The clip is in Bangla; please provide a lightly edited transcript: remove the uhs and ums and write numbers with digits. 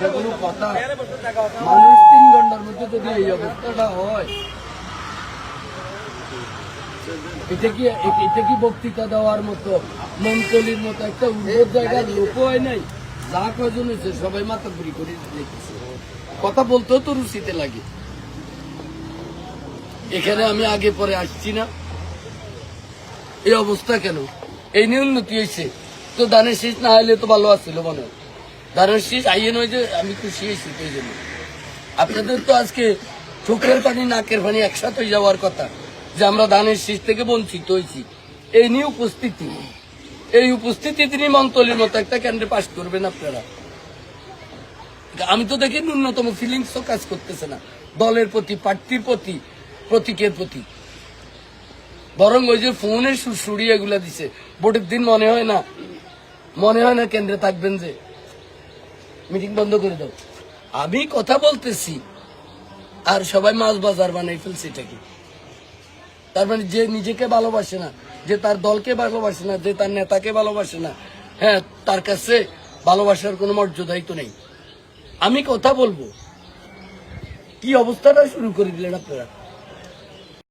কোনো কথা মানুষ 3 ঘন্টার মধ্যে যদি এই অবস্থাটা হয়, এটা কি বক্তৃতা দেওয়ার মতো মন্তলির মতো একটা উন্নত জায়গার লোক হয় নাই। যা কয়জন হয়েছে সবাই মাথা ঘুরি করে দেখেছে, কথা বলতেও তো রুচিতে লাগে। এখানে আমি আগে পরে আসছি না, এই অবস্থা কেন? এই নিয়ে উন্নতি হয়েছে তো, ধানের শীষ না হলে তো ভালো আসছিল মনে হয়। ধানের শীষ আইয়ে নয় যে আমি খুশি হয়েছি এই জন্য। আপনাদের তো আজকে চোখের পানি নাকের পানি একসাথে যাওয়ার কথা যে আমরা ধানের শীষ থেকে বঞ্চিত হয়েছি। এই নিয়ে উপস্থিতি, এই উপস্থিতি তিনি মন্তলির মতো একটা কেন্দ্রে পাশ করবেন আপনারা। আমি তো দেখি ন্যূনতম ফিলিংসও কাজ করতেছে না দলের প্রতি, প্রার্থীর প্রতি, প্রতীকের প্রতি। বরং ওই যে ফোনের সুড়সুড়ি এগুলা দিছে, ভোটের দিন মনে হয় না কেন্দ্রে থাকবেন, যে মিটিং বন্ধ করে দাও। আমি কথা বলতেছি আর সবাই মাছ বাজার বানাই ফেলছে এটাকে। তার মানে যে নিজেকে ভালোবাসে না, যে তার দলকে ভালোবাসে না, যে তার নেতাকে ভালোবাসে না, হ্যাঁ, তার কাছে ভালোবাসার কোনো মর্যাদাই তো নেই। আমি কথা বলবো, কি অবস্থাটা শুরু করে দিলেন আপনারা।